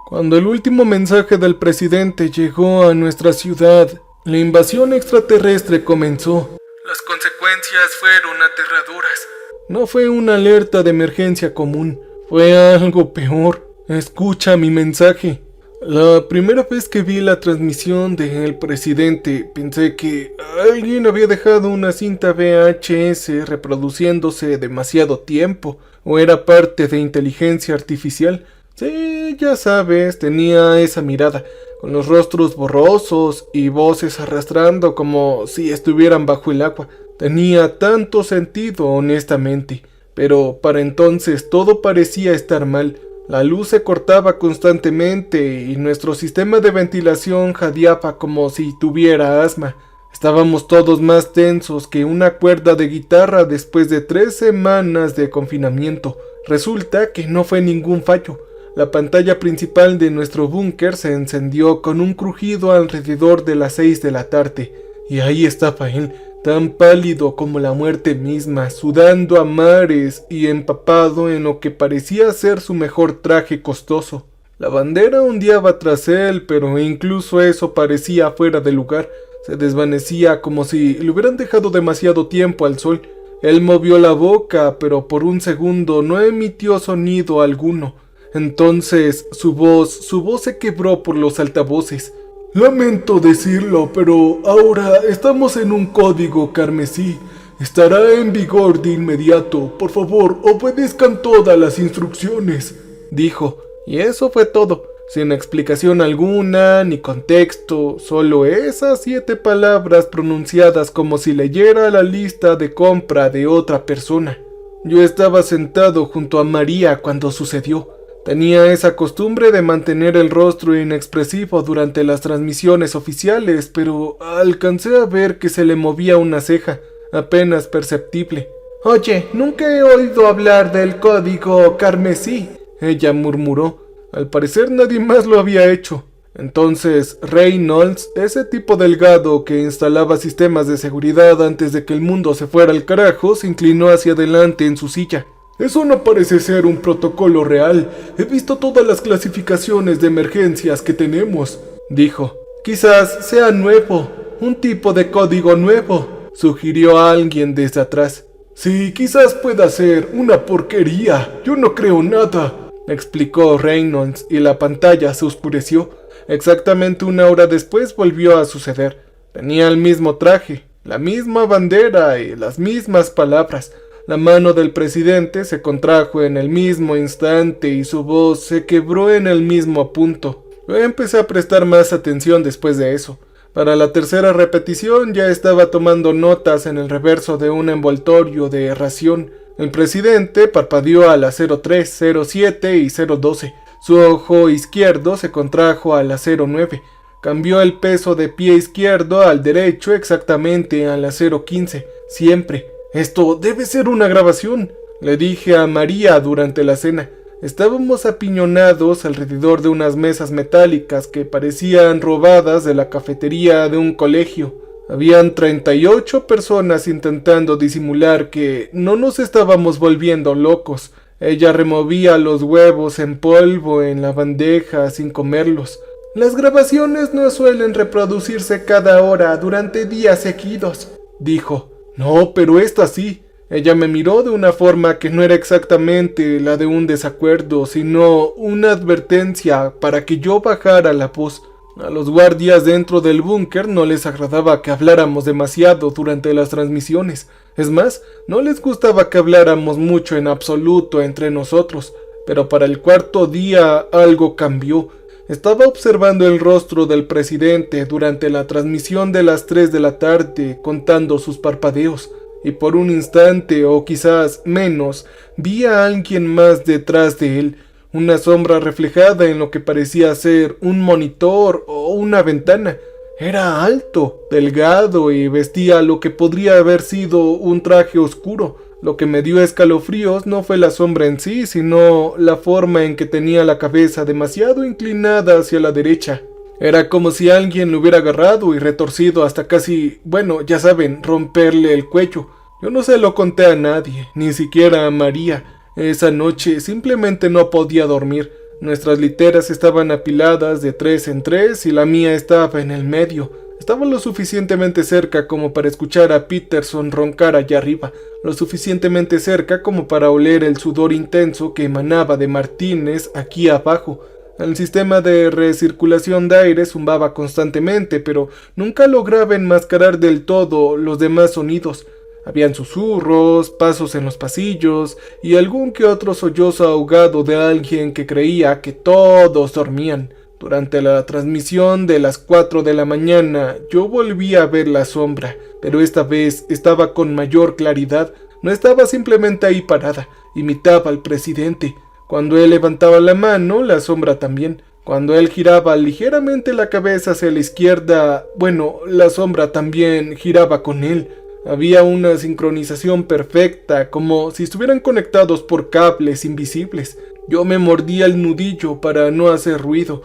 Cuando el último mensaje del presidente llegó a nuestra ciudad, la invasión extraterrestre comenzó. Las consecuencias fueron aterradoras. No fue una alerta de emergencia común, fue algo peor. Escucha mi mensaje. La primera vez que vi la transmisión del presidente, pensé que alguien había dejado una cinta VHS reproduciéndose demasiado tiempo, o era parte de inteligencia artificial. Sí, ya sabes, tenía esa mirada, con los rostros borrosos y voces arrastrando como si estuvieran bajo el agua. Tenía tanto sentido, honestamente, pero para entonces todo parecía estar mal. La luz se cortaba constantemente y nuestro sistema de ventilación jadeaba como si tuviera asma. Estábamos todos más tensos que una cuerda de guitarra después de 3 semanas de confinamiento. Resulta que no fue ningún fallo. La pantalla principal de nuestro búnker se encendió con un crujido alrededor de las 6 de la tarde. Y ahí estaba él, tan pálido como la muerte misma, sudando a mares y empapado en lo que parecía ser su mejor traje costoso. La bandera ondeaba tras él, pero incluso eso parecía fuera de lugar. Se desvanecía como si le hubieran dejado demasiado tiempo al sol. Él movió la boca, pero por un segundo no emitió sonido alguno. Entonces su voz se quebró por los altavoces. Lamento decirlo, pero ahora estamos en un código carmesí. Estará en vigor de inmediato. Por favor, obedezcan todas las instrucciones, dijo. Y eso fue todo, sin explicación alguna, ni contexto, solo esas 7 palabras pronunciadas como si leyera la lista de compra de otra persona. Yo estaba sentado junto a María cuando sucedió. Tenía esa costumbre de mantener el rostro inexpresivo durante las transmisiones oficiales, pero alcancé a ver que se le movía una ceja, apenas perceptible. «Oye, nunca he oído hablar del código carmesí», ella murmuró. Al parecer nadie más lo había hecho. Entonces Reynolds, ese tipo delgado que instalaba sistemas de seguridad antes de que el mundo se fuera al carajo, se inclinó hacia adelante en su silla. «Eso no parece ser un protocolo real. He visto todas las clasificaciones de emergencias que tenemos», dijo. «Quizás sea nuevo, un tipo de código nuevo», sugirió alguien desde atrás. «Sí, quizás pueda ser una porquería. Yo no creo nada», explicó Reynolds, y la pantalla se oscureció. Exactamente 1 hora después volvió a suceder. Tenía el mismo traje, la misma bandera y las mismas palabras. La mano del presidente se contrajo en el mismo instante y su voz se quebró en el mismo punto. Yo empecé a prestar más atención después de eso. Para la tercera repetición ya estaba tomando notas en el reverso de un envoltorio de ración. El presidente parpadeó a las 03, 07 y 012. Su ojo izquierdo se contrajo a las 09. Cambió el peso de pie izquierdo al derecho exactamente a las 015. Siempre. «Esto debe ser una grabación», le dije a María durante la cena. Estábamos apiñonados alrededor de unas mesas metálicas que parecían robadas de la cafetería de un colegio. Habían 38 personas intentando disimular que no nos estábamos volviendo locos. Ella removía los huevos en polvo en la bandeja sin comerlos. «Las grabaciones no suelen reproducirse cada hora durante días seguidos», dijo. «No, pero esta sí». Ella me miró de una forma que no era exactamente la de un desacuerdo, sino una advertencia para que yo bajara la voz. A los guardias dentro del búnker no les agradaba que habláramos demasiado durante las transmisiones. Es más, no les gustaba que habláramos mucho en absoluto entre nosotros. Pero para el 4.º día algo cambió. Estaba observando el rostro del presidente durante la transmisión de las 3 de la tarde, contando sus parpadeos, y por un instante, o quizás menos, vi a alguien más detrás de él, una sombra reflejada en lo que parecía ser un monitor o una ventana. Era alto, delgado y vestía lo que podría haber sido un traje oscuro. Lo que me dio escalofríos no fue la sombra en sí, sino la forma en que tenía la cabeza demasiado inclinada hacia la derecha. Era como si alguien lo hubiera agarrado y retorcido hasta casi, bueno, ya saben, romperle el cuello. Yo no se lo conté a nadie, ni siquiera a María. Esa noche simplemente no podía dormir. Nuestras literas estaban apiladas de 3 en 3 y la mía estaba en el medio. Estaba lo suficientemente cerca como para escuchar a Peterson roncar allá arriba, lo suficientemente cerca como para oler el sudor intenso que emanaba de Martínez aquí abajo. El sistema de recirculación de aire zumbaba constantemente, pero nunca lograba enmascarar del todo los demás sonidos. Habían susurros, pasos en los pasillos y algún que otro sollozo ahogado de alguien que creía que todos dormían. Durante la transmisión de las 4 de la mañana yo volví a ver la sombra, pero esta vez estaba con mayor claridad. No estaba simplemente ahí parada, imitaba al presidente. Cuando él levantaba la mano, la sombra también. Cuando él giraba ligeramente la cabeza hacia la izquierda, bueno, la sombra también giraba con él. Había una sincronización perfecta, como si estuvieran conectados por cables invisibles. Yo me mordía el nudillo para no hacer ruido.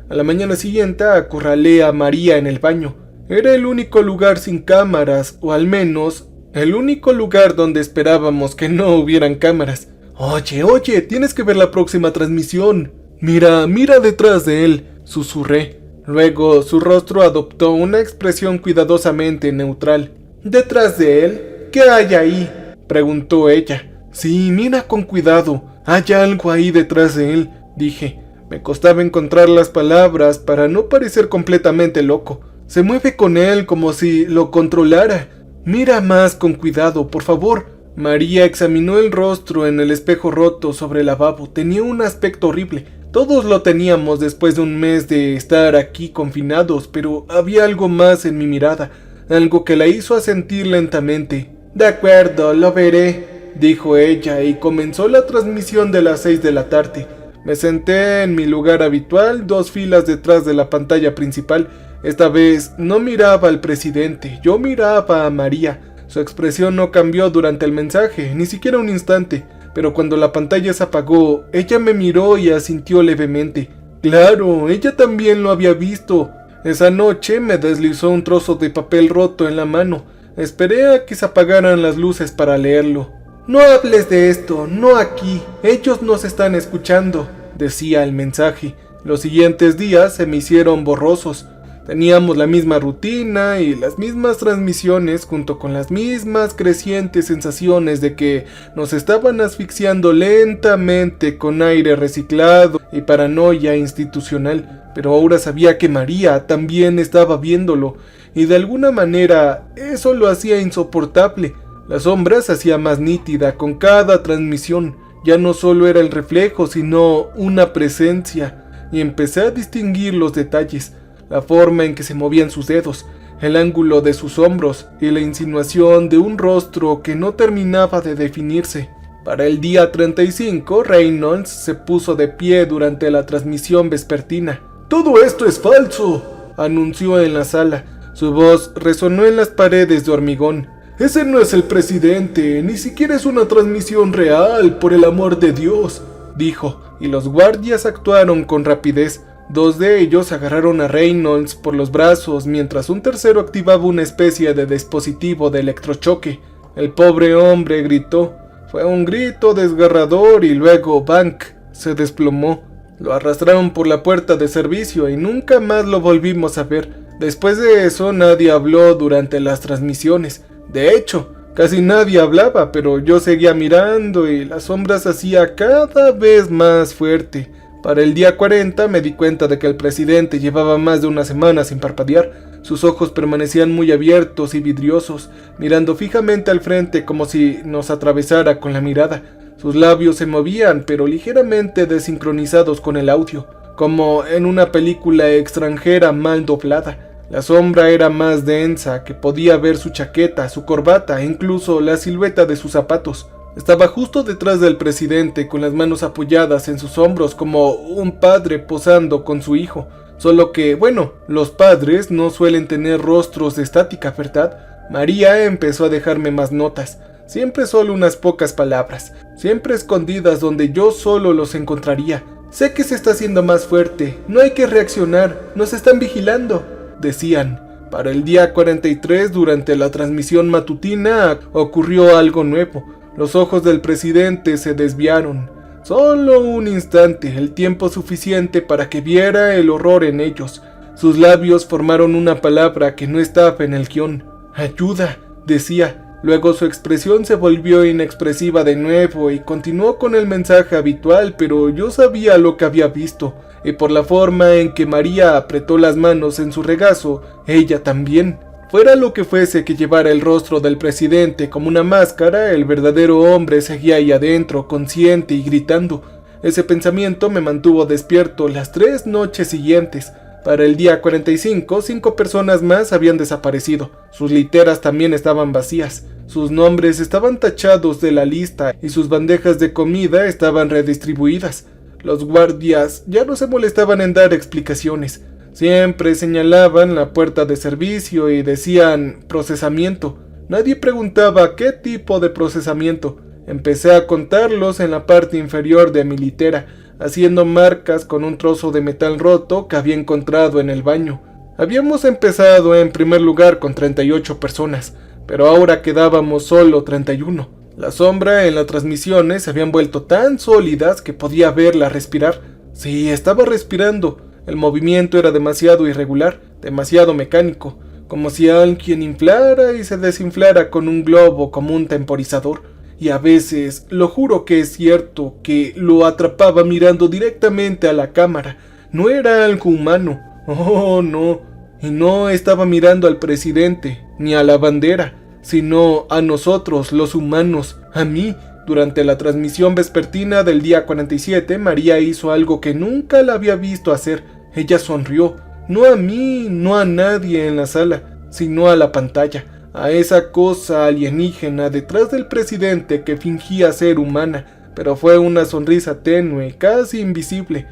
A la mañana siguiente acorralé a María en el baño. Era el único lugar sin cámaras, o al menos, el único lugar donde esperábamos que no hubieran cámaras. Oye, tienes que ver la próxima transmisión. Mira detrás de él, susurré. Luego su rostro adoptó una expresión cuidadosamente neutral. ¿Detrás de él? ¿Qué hay ahí?, preguntó ella. Sí, mira con cuidado. Hay algo ahí detrás de él, dije. Me costaba encontrar las palabras para no parecer completamente loco. Se mueve con él como si lo controlara. Mira más con cuidado, por favor. María examinó el rostro en el espejo roto sobre el lavabo. Tenía un aspecto horrible. Todos lo teníamos después de un mes de estar aquí confinados, pero había algo más en mi mirada, algo que la hizo asentir lentamente. De acuerdo, lo veré, dijo ella, y comenzó la transmisión de las 6 de la tarde. Me senté en mi lugar habitual, 2 filas detrás de la pantalla principal. Esta vez no miraba al presidente, yo miraba a María. Su expresión no cambió durante el mensaje, ni siquiera un instante. Pero cuando la pantalla se apagó, ella me miró y asintió levemente. Claro, ella también lo había visto. Esa noche me deslizó un trozo de papel roto en la mano. Esperé a que se apagaran las luces para leerlo. No hables de esto, no aquí. Ellos nos están escuchando, decía el mensaje. Los siguientes días se me hicieron borrosos. Teníamos la misma rutina y las mismas transmisiones junto con las mismas crecientes sensaciones de que nos estaban asfixiando lentamente con aire reciclado y paranoia institucional. Pero ahora sabía que María también estaba viéndolo y de alguna manera eso lo hacía insoportable. La sombra se hacía más nítida con cada transmisión. Ya no solo era el reflejo sino una presencia y empecé a distinguir los detalles. La forma en que se movían sus dedos, el ángulo de sus hombros y la insinuación de un rostro que no terminaba de definirse. Para el día 35, Reynolds se puso de pie durante la transmisión vespertina. «¡Todo esto es falso!», anunció en la sala. Su voz resonó en las paredes de hormigón. «Ese no es el presidente, ni siquiera es una transmisión real, por el amor de Dios», dijo, y los guardias actuaron con rapidez. 2 de ellos agarraron a Reynolds por los brazos mientras un tercero activaba una especie de dispositivo de electrochoque. El pobre hombre gritó. Fue un grito desgarrador y luego Bank se desplomó. Lo arrastraron por la puerta de servicio y nunca más lo volvimos a ver. Después de eso nadie habló durante las transmisiones. De hecho, casi nadie hablaba, pero yo seguía mirando y la sombra se hacía cada vez más fuerte. Para el día 40 me di cuenta de que el presidente llevaba más de una semana sin parpadear. Sus ojos permanecían muy abiertos y vidriosos, mirando fijamente al frente como si nos atravesara con la mirada. Sus labios se movían, pero ligeramente desincronizados con el audio, como en una película extranjera mal doblada. La sombra era más densa, que podía ver su chaqueta, su corbata e incluso la silueta de sus zapatos. Estaba justo detrás del presidente con las manos apoyadas en sus hombros como un padre posando con su hijo. Solo que, bueno, los padres no suelen tener rostros de estática, ¿verdad? María empezó a dejarme más notas. Siempre solo unas pocas palabras. Siempre escondidas donde yo solo los encontraría. Sé que se está haciendo más fuerte. No hay que reaccionar. Nos están vigilando, decían. Para el día 43, durante la transmisión matutina, ocurrió algo nuevo. Los ojos del presidente se desviaron. Solo un instante, el tiempo suficiente para que viera el horror en ellos. Sus labios formaron una palabra que no estaba en el guión. «Ayuda», decía. Luego su expresión se volvió inexpresiva de nuevo y continuó con el mensaje habitual, pero yo sabía lo que había visto, y por la forma en que María apretó las manos en su regazo, ella también. Fuera lo que fuese que llevara el rostro del presidente como una máscara, el verdadero hombre seguía ahí adentro, consciente y gritando. Ese pensamiento me mantuvo despierto las 3 noches siguientes. Para el día 45, 5 personas más habían desaparecido. Sus literas también estaban vacías. Sus nombres estaban tachados de la lista y sus bandejas de comida estaban redistribuidas. Los guardias ya no se molestaban en dar explicaciones. Siempre señalaban la puerta de servicio y decían procesamiento. Nadie preguntaba qué tipo de procesamiento. Empecé a contarlos en la parte inferior de mi litera, haciendo marcas con un trozo de metal roto que había encontrado en el baño. Habíamos empezado en primer lugar con 38 personas, pero ahora quedábamos solo 31. La sombra en las transmisiones se habían vuelto tan sólidas que podía verla respirar. Sí, estaba respirando. El movimiento era demasiado irregular, demasiado mecánico, como si alguien inflara y se desinflara con un globo como un temporizador. Y a veces, lo juro que es cierto, que lo atrapaba mirando directamente a la cámara. No era algo humano. Oh, no. Y no estaba mirando al presidente, ni a la bandera, sino a nosotros, los humanos, a mí. Durante la transmisión vespertina del día 47, María hizo algo que nunca la había visto hacer. Ella sonrió, no a mí, no a nadie en la sala, sino a la pantalla, a esa cosa alienígena detrás del presidente que fingía ser humana, pero fue una sonrisa tenue, casi invisible.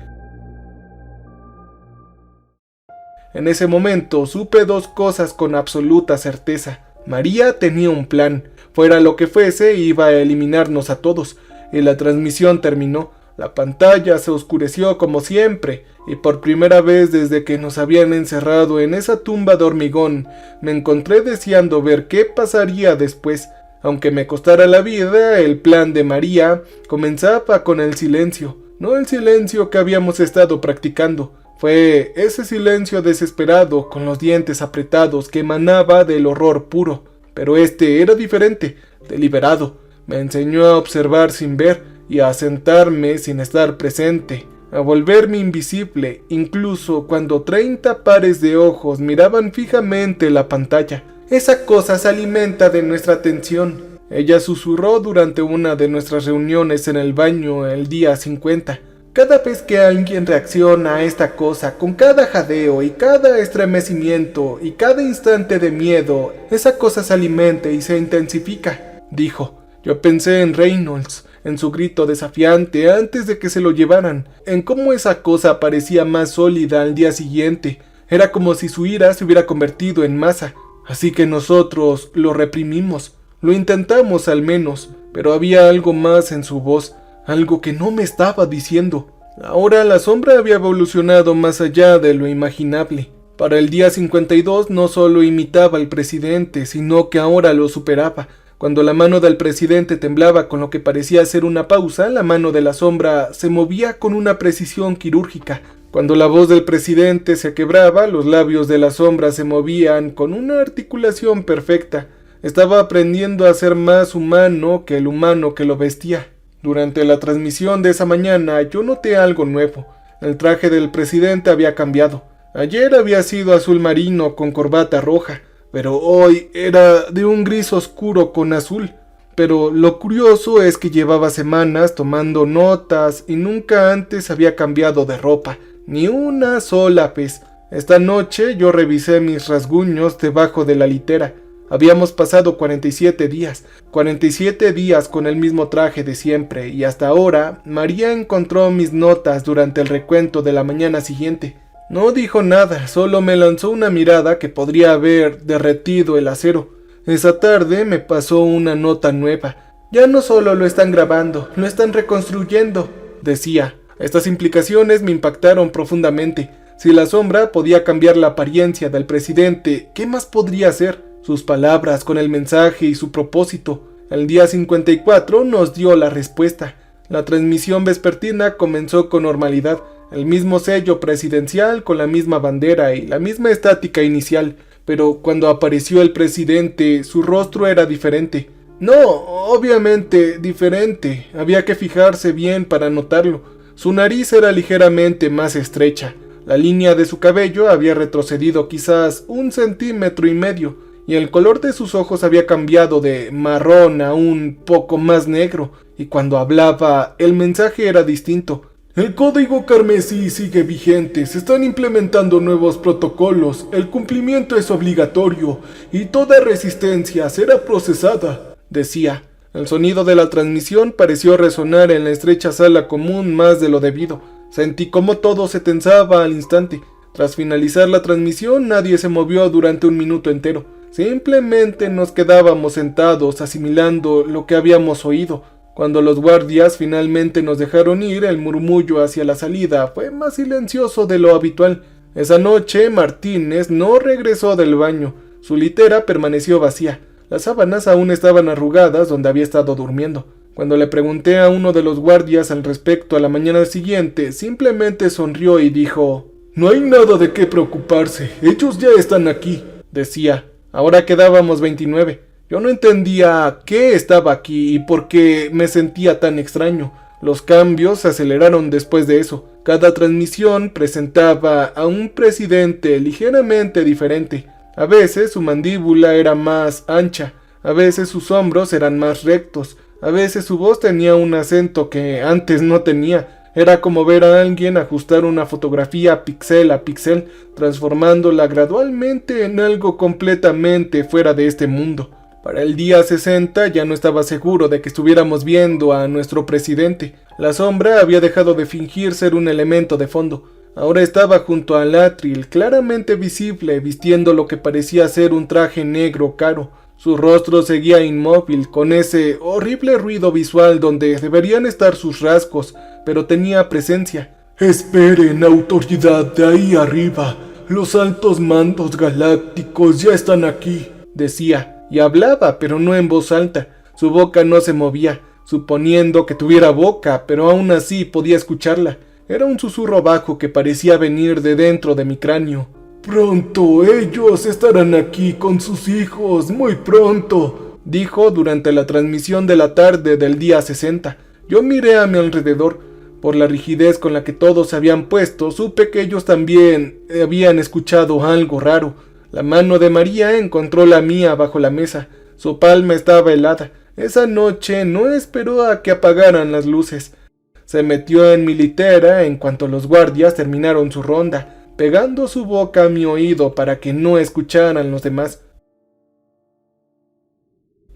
En ese momento supe 2 cosas con absoluta certeza. María tenía un plan, fuera lo que fuese iba a eliminarnos a todos, y la transmisión terminó. La pantalla se oscureció como siempre, y por primera vez desde que nos habían encerrado en esa tumba de hormigón, me encontré deseando ver qué pasaría después. Aunque me costara la vida, el plan de María comenzaba con el silencio, no el silencio que habíamos estado practicando. Fue ese silencio desesperado, con los dientes apretados, que emanaba del horror puro. Pero este era diferente, deliberado. Me enseñó a observar sin ver, y a sentarme sin estar presente, a volverme invisible, incluso cuando 30 pares de ojos miraban fijamente la pantalla. Esa cosa se alimenta de nuestra atención. Ella susurró durante una de nuestras reuniones en el baño el día 50. Cada vez que alguien reacciona a esta cosa, con cada jadeo y cada estremecimiento y cada instante de miedo, esa cosa se alimenta y se intensifica, dijo. Yo pensé en Reynolds, en su grito desafiante antes de que se lo llevaran, en cómo esa cosa parecía más sólida al día siguiente. Era como si su ira se hubiera convertido en masa. Así que nosotros lo reprimimos, lo intentamos al menos, pero había algo más en su voz, algo que no me estaba diciendo. Ahora la sombra había evolucionado más allá de lo imaginable. Para el día 52 no solo imitaba al presidente, sino que ahora lo superaba. Cuando la mano del presidente temblaba con lo que parecía ser una pausa, la mano de la sombra se movía con una precisión quirúrgica. Cuando la voz del presidente se quebraba, los labios de la sombra se movían con una articulación perfecta. Estaba aprendiendo a ser más humano que el humano que lo vestía. Durante la transmisión de esa mañana yo noté algo nuevo. El traje del presidente había cambiado. Ayer había sido azul marino con corbata roja, pero hoy era de un gris oscuro con azul. Pero lo curioso es que llevaba semanas tomando notas y nunca antes había cambiado de ropa, ni una sola vez. Esta noche yo revisé mis rasguños debajo de la litera. Habíamos pasado 47 días con el mismo traje de siempre, y hasta ahora María encontró mis notas durante el recuento de la mañana siguiente. No dijo nada, solo me lanzó una mirada que podría haber derretido el acero. Esa tarde me pasó una nota nueva. Ya no solo lo están grabando, lo están reconstruyendo, decía. Estas implicaciones me impactaron profundamente. Si la sombra podía cambiar la apariencia del presidente, ¿qué más podría hacer? Sus palabras con el mensaje y su propósito. El día 54 nos dio la respuesta. La transmisión vespertina comenzó con normalidad, el mismo sello presidencial con la misma bandera y la misma estática inicial, pero cuando apareció el presidente, su rostro era diferente. No, obviamente diferente, había que fijarse bien para notarlo. Su nariz era ligeramente más estrecha, la línea de su cabello había retrocedido quizás 1,5 centímetros, y el color de sus ojos había cambiado de marrón a un poco más negro, y cuando hablaba, el mensaje era distinto. El código carmesí sigue vigente, se están implementando nuevos protocolos, el cumplimiento es obligatorio, y toda resistencia será procesada, decía. El sonido de la transmisión pareció resonar en la estrecha sala común más de lo debido. Sentí como todo se tensaba al instante. Tras finalizar la transmisión, nadie se movió durante 1 minuto entero. Simplemente nos quedábamos sentados asimilando lo que habíamos oído. Cuando los guardias finalmente nos dejaron ir, el murmullo hacia la salida fue más silencioso de lo habitual. Esa noche, Martínez no regresó del baño. Su litera permaneció vacía. Las sábanas aún estaban arrugadas donde había estado durmiendo. Cuando le pregunté a uno de los guardias al respecto a la mañana siguiente, simplemente sonrió y dijo: «No hay nada de qué preocuparse, ellos ya están aquí», decía. Ahora quedábamos 29. Yo no entendía qué estaba aquí y por qué me sentía tan extraño. Los cambios se aceleraron después de eso. Cada transmisión presentaba a un presidente ligeramente diferente. A veces su mandíbula era más ancha, a veces sus hombros eran más rectos, a veces su voz tenía un acento que antes no tenía. Era como ver a alguien ajustar una fotografía píxel a píxel, transformándola gradualmente en algo completamente fuera de este mundo. Para el día 60 ya no estaba seguro de que estuviéramos viendo a nuestro presidente. La sombra había dejado de fingir ser un elemento de fondo. Ahora estaba junto al atril, claramente visible, vistiendo lo que parecía ser un traje negro caro. Su rostro seguía inmóvil, con ese horrible ruido visual donde deberían estar sus rasgos, pero tenía presencia. «Esperen, autoridad de ahí arriba. Los altos mandos galácticos ya están aquí», decía, y hablaba, pero no en voz alta. Su boca no se movía, suponiendo que tuviera boca, pero aún así podía escucharla. Era un susurro bajo que parecía venir de dentro de mi cráneo. «Pronto ellos estarán aquí con sus hijos, muy pronto», dijo durante la transmisión de la tarde del día 60. Yo miré a mi alrededor. Por la rigidez con la que todos se habían puesto, supe que ellos también habían escuchado algo raro. La mano de María encontró la mía bajo la mesa. Su palma estaba helada. Esa noche no esperó a que apagaran las luces. Se metió en mi litera en cuanto los guardias terminaron su ronda, pegando su boca a mi oído para que no escucharan los demás.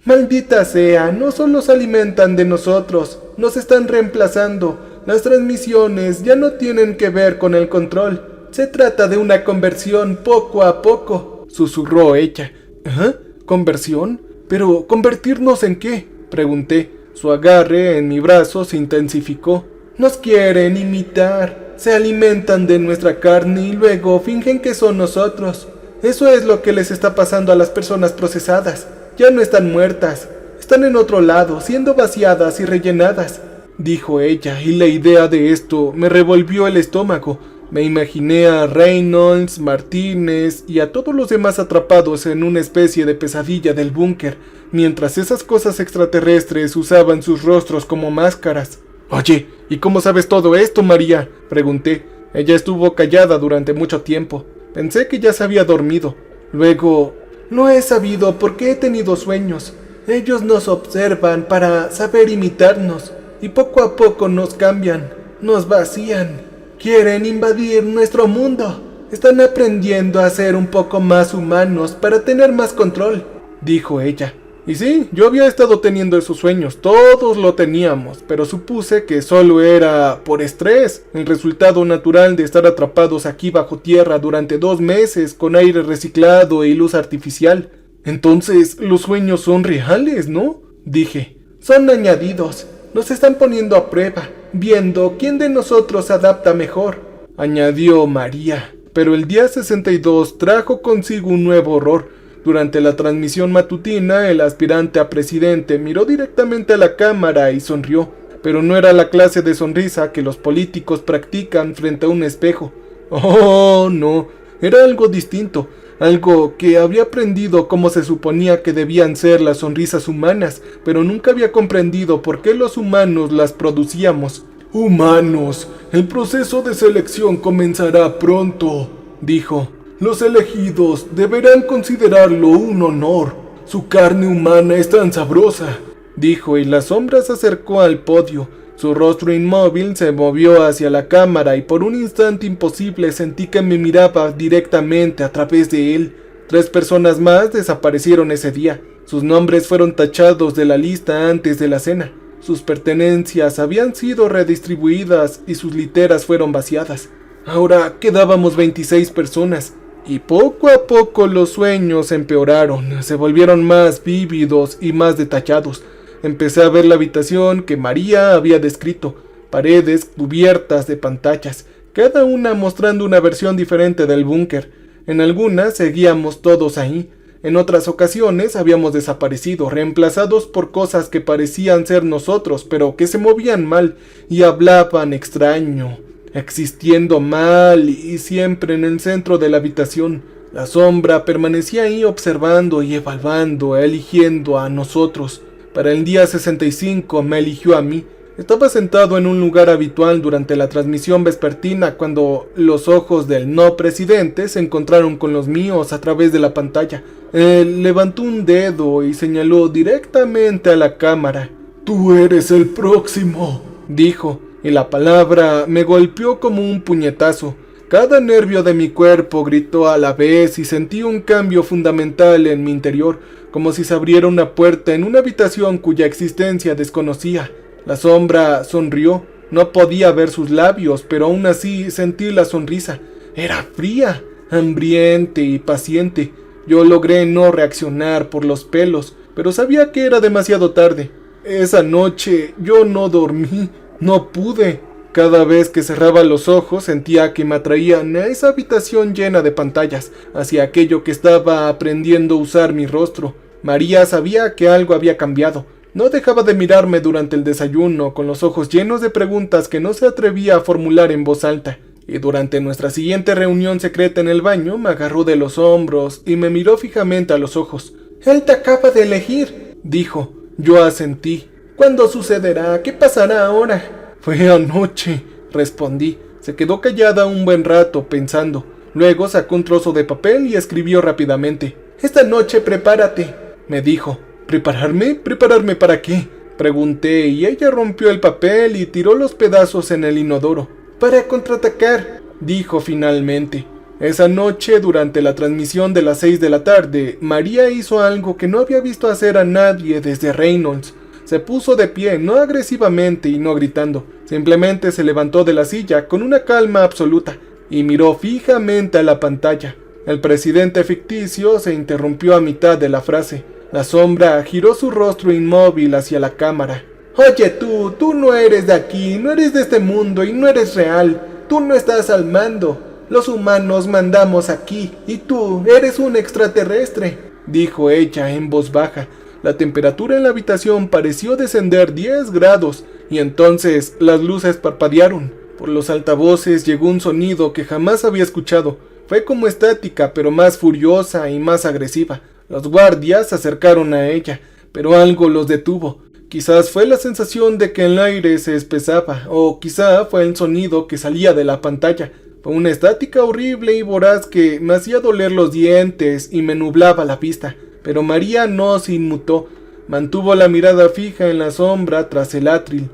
«Maldita sea, no solo se alimentan de nosotros, nos están reemplazando. Las transmisiones ya no tienen que ver con el control. Se trata de una conversión poco a poco», susurró ella. «¿Ah? ¿Conversión? ¿Pero convertirnos en qué?», pregunté. Su agarre en mi brazo se intensificó. «Nos quieren imitar. Se alimentan de nuestra carne y luego fingen que son nosotros. Eso es lo que les está pasando a las personas procesadas. Ya no están muertas. Están en otro lado, siendo vaciadas y rellenadas», dijo ella, y la idea de esto me revolvió el estómago. Me imaginé a Reynolds, Martínez y a todos los demás atrapados en una especie de pesadilla del búnker, mientras esas cosas extraterrestres usaban sus rostros como máscaras. «Oye, ¿y cómo sabes todo esto, María?», pregunté. Ella estuvo callada durante mucho tiempo. Pensé que ya se había dormido. Luego: «Lo he sabido porque he tenido sueños. Ellos nos observan para saber imitarnos, y poco a poco nos cambian, nos vacían. Quieren invadir nuestro mundo. Están aprendiendo a ser un poco más humanos para tener más control», dijo ella. Y sí, yo había estado teniendo esos sueños, todos lo teníamos, pero supuse que solo era por estrés, el resultado natural de estar atrapados aquí bajo tierra durante 2 meses con aire reciclado y luz artificial. «Entonces, los sueños son reales, ¿no?», dije. «Son añadidos. Nos están poniendo a prueba, viendo quién de nosotros se adapta mejor», añadió María. Pero el día 62 trajo consigo un nuevo horror. Durante la transmisión matutina, el aspirante a presidente miró directamente a la cámara y sonrió, pero no era la clase de sonrisa que los políticos practican frente a un espejo. Oh, no, era algo distinto, algo que había aprendido cómo se suponía que debían ser las sonrisas humanas, pero nunca había comprendido por qué los humanos las producíamos. Humanos, el proceso de selección comenzará pronto, dijo. Los elegidos deberán considerarlo un honor. Su carne humana es tan sabrosa, dijo, y la sombra se acercó al podio. Su rostro inmóvil se movió hacia la cámara y por un instante imposible sentí que me miraba directamente a través de él. 3 personas más desaparecieron ese día. Sus nombres fueron tachados de la lista antes de la cena. Sus pertenencias habían sido redistribuidas y sus literas fueron vaciadas. Ahora quedábamos 26 personas. Y poco a poco los sueños empeoraron, se volvieron más vívidos y más detallados. Empecé a ver la habitación que María había descrito, paredes cubiertas de pantallas, cada una mostrando una versión diferente del búnker. En algunas seguíamos todos ahí, en otras ocasiones habíamos desaparecido, reemplazados por cosas que parecían ser nosotros, pero que se movían mal y hablaban extraño. Existiendo mal y siempre en el centro de la habitación, la sombra permanecía ahí observando y evaluando, eligiendo a nosotros. Para el día 65 me eligió a mí. Estaba sentado en un lugar habitual durante la transmisión vespertina cuando los ojos del no presidente se encontraron con los míos a través de la pantalla. Él levantó un dedo y señaló directamente a la cámara. «Tú eres el próximo», dijo. Y la palabra me golpeó como un puñetazo. Cada nervio de mi cuerpo gritó a la vez y sentí un cambio fundamental en mi interior, como si se abriera una puerta en una habitación cuya existencia desconocía. La sombra sonrió. No podía ver sus labios, pero aún así sentí la sonrisa. Era fría, hambriente y paciente. Yo logré no reaccionar por los pelos, pero sabía que era demasiado tarde. Esa noche yo no dormí. No pude. Cada vez que cerraba los ojos sentía que me atraían a esa habitación llena de pantallas, hacia aquello que estaba aprendiendo a usar mi rostro. María sabía que algo había cambiado. No dejaba de mirarme durante el desayuno con los ojos llenos de preguntas que no se atrevía a formular en voz alta. Y durante nuestra siguiente reunión secreta en el baño me agarró de los hombros y me miró fijamente a los ojos. «Él te acaba de elegir», dijo. Yo asentí. «¿Cuándo sucederá? ¿Qué pasará ahora?» «Fue anoche», respondí. Se quedó callada un buen rato pensando. Luego sacó un trozo de papel y escribió rápidamente. «Esta noche prepárate», me dijo. «¿Prepararme? ¿Prepararme para qué?», pregunté, y ella rompió el papel y tiró los pedazos en el inodoro. «Para contraatacar», dijo finalmente. Esa noche, durante la transmisión de las 6 de la tarde, María hizo algo que no había visto hacer a nadie desde Reynolds. Se puso de pie, no agresivamente y no gritando. Simplemente se levantó de la silla con una calma absoluta y miró fijamente a la pantalla. El presidente ficticio se interrumpió a mitad de la frase. La sombra giró su rostro inmóvil hacia la cámara. «Oye tú no eres de aquí, no eres de este mundo y no eres real. Tú no estás al mando. Los humanos mandamos aquí y tú eres un extraterrestre», dijo ella en voz baja. La temperatura en la habitación pareció descender 10 grados y entonces las luces parpadearon. Por los altavoces llegó un sonido que jamás había escuchado. Fue como estática, pero más furiosa y más agresiva. Los guardias se acercaron a ella, pero algo los detuvo. Quizás fue la sensación de que el aire se espesaba, o quizá fue el sonido que salía de la pantalla. Fue una estática horrible y voraz que me hacía doler los dientes y me nublaba la vista. Pero María no se inmutó, mantuvo la mirada fija en la sombra tras el atril.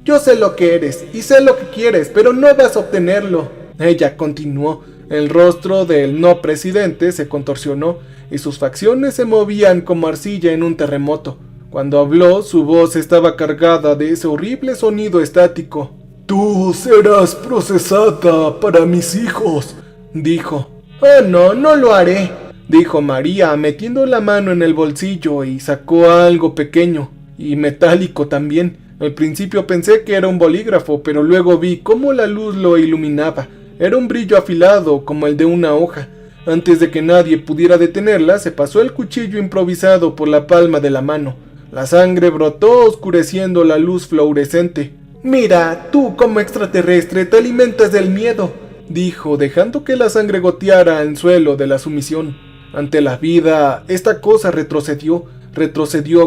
«Yo sé lo que eres y sé lo que quieres, pero no vas a obtenerlo», ella continuó. El rostro del no presidente se contorsionó y sus facciones se movían como arcilla en un terremoto. Cuando habló, su voz estaba cargada de ese horrible sonido estático. «Tú serás procesada para mis hijos», dijo. «Oh no lo haré», dijo María, metiendo la mano en el bolsillo y sacó algo pequeño y metálico también. Al principio pensé que era un bolígrafo, pero luego vi cómo la luz lo iluminaba. Era un brillo afilado como el de una hoja. Antes de que nadie pudiera detenerla, se pasó el cuchillo improvisado por la palma de la mano. La sangre brotó oscureciendo la luz fluorescente. «Mira, tú como extraterrestre te alimentas del miedo», dijo, dejando que la sangre goteara al suelo de la sumisión. Ante la vida, esta cosa retrocedió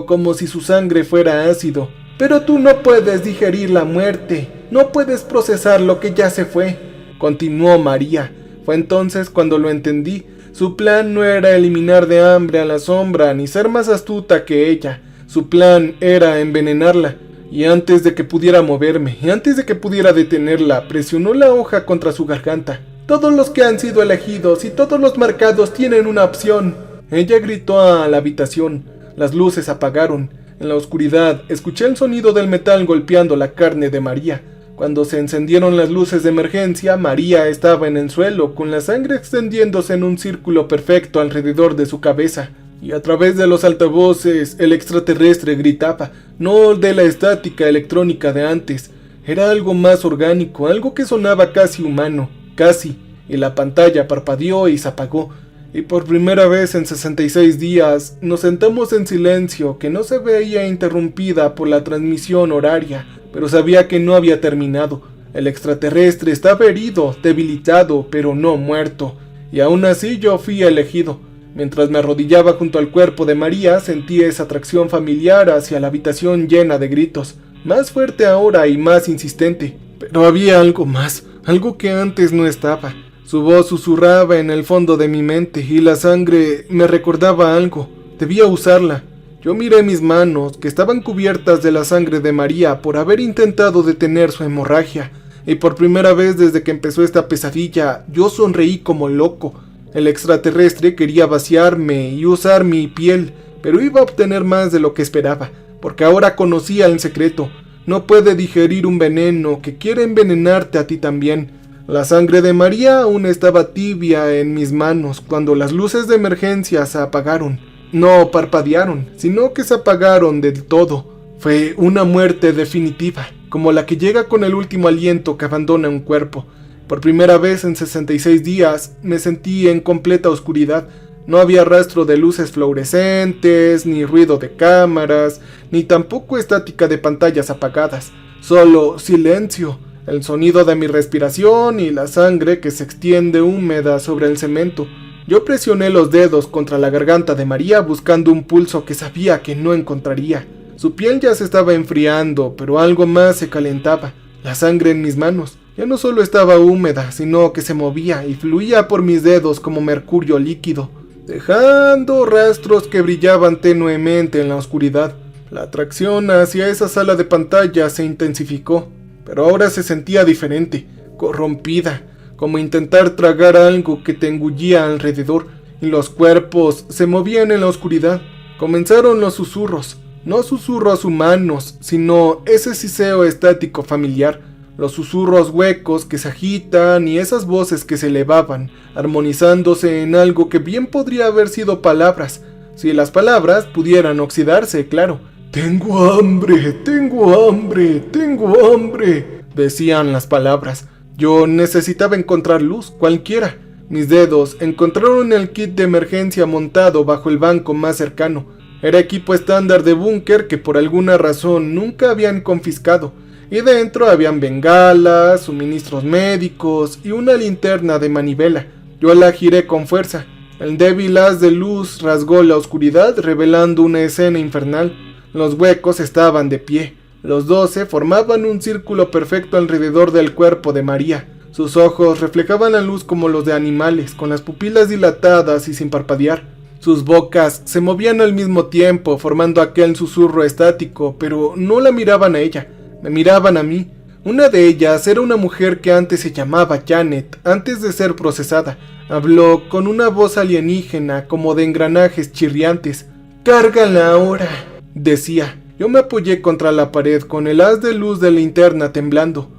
como si su sangre fuera ácido. «Pero tú no puedes digerir la muerte, no puedes procesar lo que ya se fue», continuó María. Fue entonces cuando lo entendí. Su plan no era eliminar de hambre a la sombra, ni ser más astuta que ella. Su plan era envenenarla. Y antes de que pudiera moverme, y antes de que pudiera detenerla, presionó la hoja contra su garganta. «Todos los que han sido elegidos y todos los marcados tienen una opción». Ella gritó a la habitación. Las luces apagaron. En la oscuridad, escuché el sonido del metal golpeando la carne de María. Cuando se encendieron las luces de emergencia, María estaba en el suelo, con la sangre extendiéndose en un círculo perfecto alrededor de su cabeza. Y a través de los altavoces, el extraterrestre gritaba, no de la estática electrónica de antes. Era algo más orgánico, algo que sonaba casi humano, casi. Y la pantalla parpadeó y se apagó. Y por primera vez en 66 días, nos sentamos en silencio, que no se veía interrumpida por la transmisión horaria. Pero sabía que no había terminado. El extraterrestre estaba herido, debilitado, pero no muerto. Y aún así yo fui elegido. Mientras me arrodillaba junto al cuerpo de María, sentí esa atracción familiar hacia la habitación llena de gritos. Más fuerte ahora y más insistente. Pero había algo más, algo que antes no estaba. Su voz susurraba en el fondo de mi mente y la sangre me recordaba algo. Debía usarla. Yo miré mis manos, que estaban cubiertas de la sangre de María por haber intentado detener su hemorragia, y por primera vez desde que empezó esta pesadilla, yo sonreí como loco. El extraterrestre quería vaciarme y usar mi piel, pero iba a obtener más de lo que esperaba, porque ahora conocía el secreto. No puede digerir un veneno que quiere envenenarte a ti también. La sangre de María aún estaba tibia en mis manos cuando las luces de emergencia se apagaron. No parpadearon, sino que se apagaron del todo. Fue una muerte definitiva, como la que llega con el último aliento que abandona un cuerpo. Por primera vez en 66 días me sentí en completa oscuridad. No había rastro de luces fluorescentes, ni ruido de cámaras, ni tampoco estática de pantallas apagadas. Solo silencio, el sonido de mi respiración y la sangre que se extiende húmeda sobre el cemento. Yo presioné los dedos contra la garganta de María buscando un pulso que sabía que no encontraría. Su piel ya se estaba enfriando, pero algo más se calentaba. La sangre en mis manos ya no solo estaba húmeda, sino que se movía y fluía por mis dedos como mercurio líquido, dejando rastros que brillaban tenuemente en la oscuridad. La atracción hacia esa sala de pantalla se intensificó, pero ahora se sentía diferente, corrompida, como intentar tragar algo que te engullía alrededor, y los cuerpos se movían en la oscuridad. Comenzaron los susurros, no susurros humanos, sino ese siseo estático familiar, los susurros huecos que se agitan y esas voces que se elevaban, armonizándose en algo que bien podría haber sido palabras, si las palabras pudieran oxidarse, claro. «Tengo hambre, tengo hambre, tengo hambre», decían las palabras. Yo necesitaba encontrar luz, cualquiera. Mis dedos encontraron el kit de emergencia montado bajo el banco más cercano. Era equipo estándar de búnker que por alguna razón nunca habían confiscado. Y dentro habían bengalas, suministros médicos y una linterna de manivela. Yo la giré con fuerza. El débil haz de luz rasgó la oscuridad revelando una escena infernal. Los huecos estaban de pie. Los 12 formaban un círculo perfecto alrededor del cuerpo de María. Sus ojos reflejaban la luz como los de animales, con las pupilas dilatadas y sin parpadear. Sus bocas se movían al mismo tiempo, formando aquel susurro estático, pero no la miraban a ella, me miraban a mí. Una de ellas era una mujer que antes se llamaba Janet, antes de ser procesada. Habló con una voz alienígena, como de engranajes chirriantes. «Cárgala ahora», decía. Yo me apoyé contra la pared con el haz de luz de linterna temblando.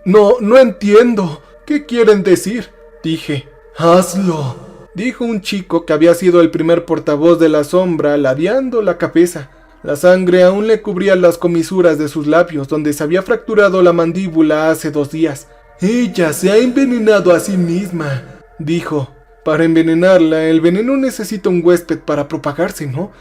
No entiendo. ¿Qué quieren decir?, dije. «Hazlo», dijo un chico que había sido el primer portavoz de la sombra, ladeando la cabeza. La sangre aún le cubría las comisuras de sus labios, donde se había fracturado la mandíbula hace 2 días. Ella se ha envenenado a sí misma, dijo. Para envenenarla, el veneno necesita un huésped para propagarse, ¿no?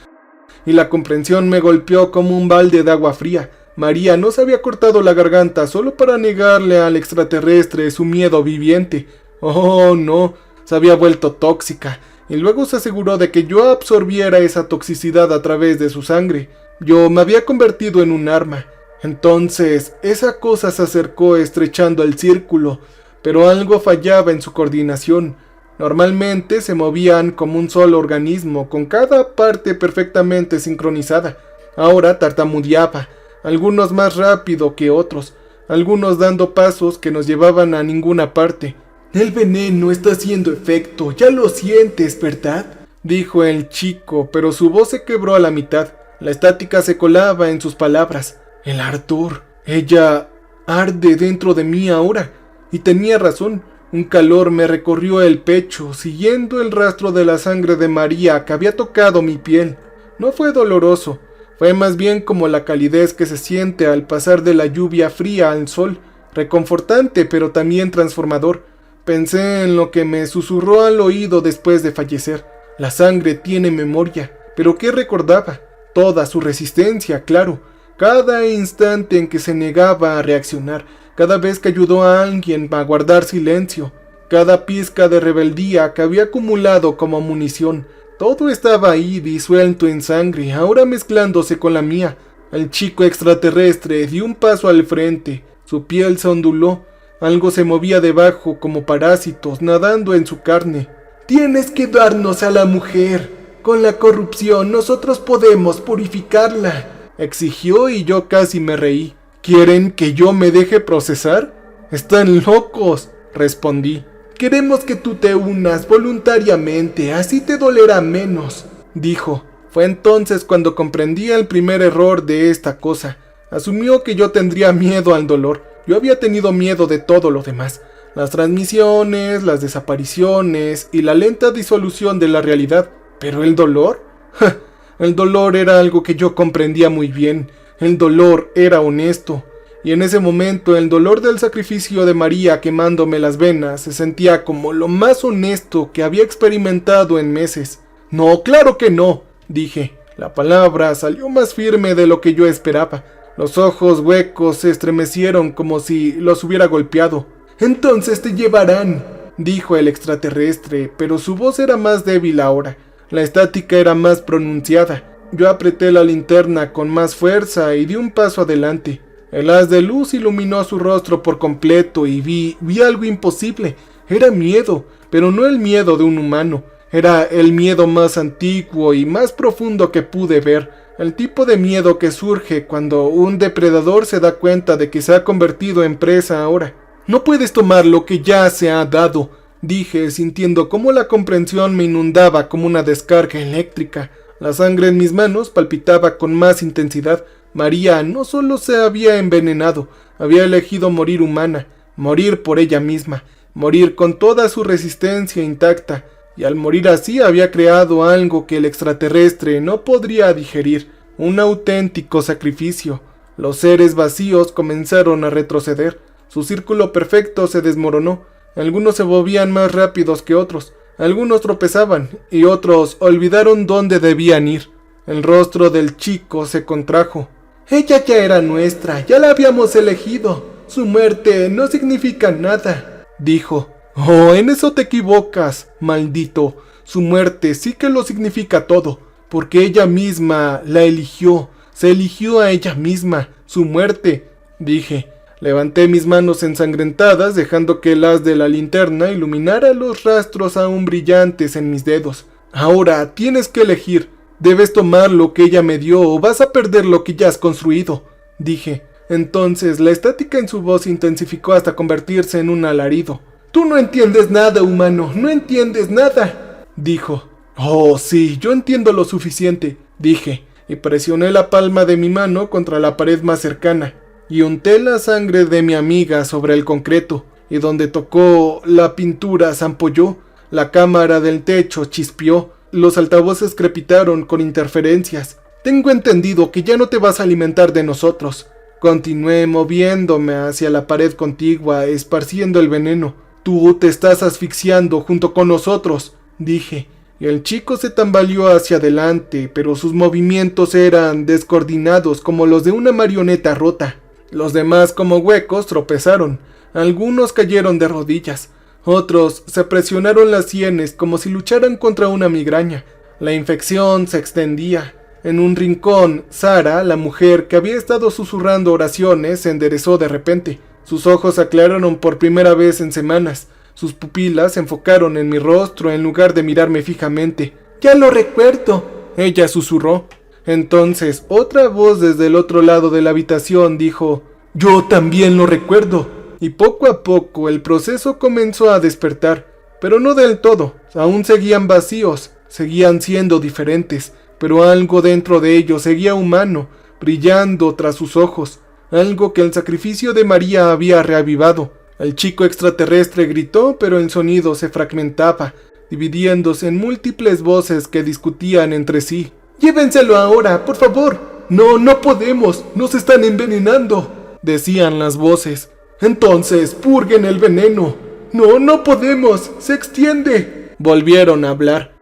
Y la comprensión me golpeó como un balde de agua fría. María no se había cortado la garganta solo para negarle al extraterrestre su miedo viviente. Oh, no, se había vuelto tóxica, y luego se aseguró de que yo absorbiera esa toxicidad a través de su sangre. Yo me había convertido en un arma. Entonces, esa cosa se acercó estrechando el círculo, pero algo fallaba en su coordinación. Normalmente se movían como un solo organismo, con cada parte perfectamente sincronizada. Ahora tartamudeaba, algunos más rápido que otros, algunos dando pasos que nos llevaban a ninguna parte. El veneno está haciendo efecto, ya lo sientes, ¿verdad?, dijo el chico, pero su voz se quebró a la mitad. La estática se colaba en sus palabras. El ardor. Ella arde dentro de mí ahora. Y tenía razón. Un calor me recorrió el pecho, siguiendo el rastro de la sangre de María que había tocado mi piel. No fue doloroso. Fue más bien como la calidez que se siente al pasar de la lluvia fría al sol. Reconfortante, pero también transformador. Pensé en lo que me susurró al oído después de fallecer. La sangre tiene memoria. ¿Pero qué recordaba? Toda su resistencia, claro. Cada instante en que se negaba a reaccionar. Cada vez que ayudó a alguien a guardar silencio. Cada pizca de rebeldía que había acumulado como munición. Todo estaba ahí disuelto en sangre, ahora mezclándose con la mía. El chico extraterrestre dio un paso al frente. Su piel se onduló. Algo se movía debajo como parásitos nadando en su carne. Tienes que darnos a la mujer. Con la corrupción nosotros podemos purificarla, exigió, y yo casi me reí. ¿Quieren que yo me deje procesar? Están locos, respondí. Queremos que tú te unas voluntariamente, así te dolerá menos, dijo. Fue entonces cuando comprendí el primer error de esta cosa. Asumió que yo tendría miedo al dolor. Yo había tenido miedo de todo lo demás. Las transmisiones, las desapariciones y la lenta disolución de la realidad. ¿Pero el dolor? ¡Ja! El dolor era algo que yo comprendía muy bien. El dolor era honesto. Y en ese momento el dolor del sacrificio de María quemándome las venas se sentía como lo más honesto que había experimentado en meses. No, claro que no, dije. La palabra salió más firme de lo que yo esperaba. Los ojos huecos se estremecieron como si los hubiera golpeado. Entonces te llevarán, dijo el extraterrestre, pero su voz era más débil ahora. La estática era más pronunciada. Yo apreté la linterna con más fuerza y di un paso adelante. El haz de luz iluminó su rostro por completo y vi algo imposible. Era miedo, pero no el miedo de un humano. Era el miedo más antiguo y más profundo que pude ver. El tipo de miedo que surge cuando un depredador se da cuenta de que se ha convertido en presa ahora. No puedes tomar lo que ya se ha dado, dije, sintiendo cómo la comprensión me inundaba como una descarga eléctrica. La sangre en mis manos palpitaba con más intensidad. María no solo se había envenenado, había elegido morir humana, morir por ella misma, morir con toda su resistencia intacta, y al morir así había creado algo que el extraterrestre no podría digerir, un auténtico sacrificio. Los seres vacíos comenzaron a retroceder, su círculo perfecto se desmoronó, algunos se movían más rápidos que otros, algunos tropezaban y otros olvidaron dónde debían ir. El rostro del chico se contrajo. Ella ya era nuestra, ya la habíamos elegido. Su muerte no significa nada, dijo. Oh, en eso te equivocas, maldito. Su muerte sí que lo significa todo, porque ella misma la eligió, se eligió a ella misma, su muerte, dije. Levanté mis manos ensangrentadas, dejando que el haz de la linterna iluminara los rastros aún brillantes en mis dedos. Ahora tienes que elegir. Debes tomar lo que ella me dio o vas a perder lo que ya has construido, dije. Entonces la estática en su voz se intensificó hasta convertirse en un alarido. Tú no entiendes nada, humano, no entiendes nada, dijo. Oh, sí, yo entiendo lo suficiente, dije, y presioné la palma de mi mano contra la pared más cercana, y unté la sangre de mi amiga sobre el concreto, y donde tocó la pintura zampolló, la cámara del techo chispeó, los altavoces crepitaron con interferencias. Tengo entendido que ya no te vas a alimentar de nosotros, Continué moviéndome hacia la pared contigua, esparciendo el veneno. Tú te estás asfixiando junto con nosotros, dije. Y el chico se tambaleó hacia adelante, pero sus movimientos eran descoordinados como los de una marioneta rota. Los demás, como huecos, tropezaron. Algunos cayeron de rodillas. Otros se presionaron las sienes como si lucharan contra una migraña. La infección se extendía. En un rincón, Sara, la mujer que había estado susurrando oraciones, se enderezó de repente. Sus ojos se aclararon por primera vez en semanas. Sus pupilas se enfocaron en mi rostro en lugar de mirarme fijamente. «Ya lo recuerdo», ella susurró. Entonces, otra voz desde el otro lado de la habitación dijo: «Yo también lo recuerdo». Y poco a poco el proceso comenzó a despertar. Pero no del todo. Aún seguían vacíos. Seguían siendo diferentes. Pero algo dentro de ellos seguía humano, brillando tras sus ojos. Algo que el sacrificio de María había reavivado. El chico extraterrestre gritó, pero el sonido se fragmentaba, dividiéndose en múltiples voces que discutían entre sí. «Llévenselo ahora, por favor». No podemos, nos están envenenando», decían las voces. «Entonces, purguen el veneno». No podemos, se extiende», volvieron a hablar.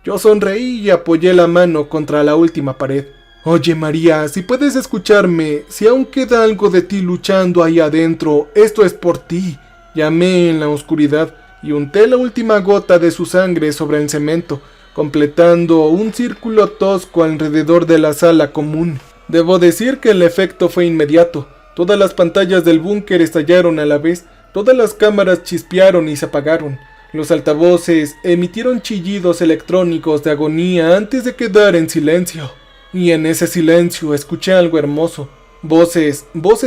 Yo sonreí y apoyé la mano contra la última pared. «Oye, María, si puedes escucharme, si aún queda algo de ti luchando ahí adentro, esto es por ti». Llamé en la oscuridad y unté la última gota de su sangre sobre el cemento, completando un círculo tosco alrededor de la sala común. Debo decir que el efecto fue inmediato. Todas las pantallas del búnker estallaron a la vez, todas las cámaras chispearon y se apagaron. Los altavoces emitieron chillidos electrónicos de agonía antes de quedar en silencio. Y en ese silencio escuché algo hermoso. Voces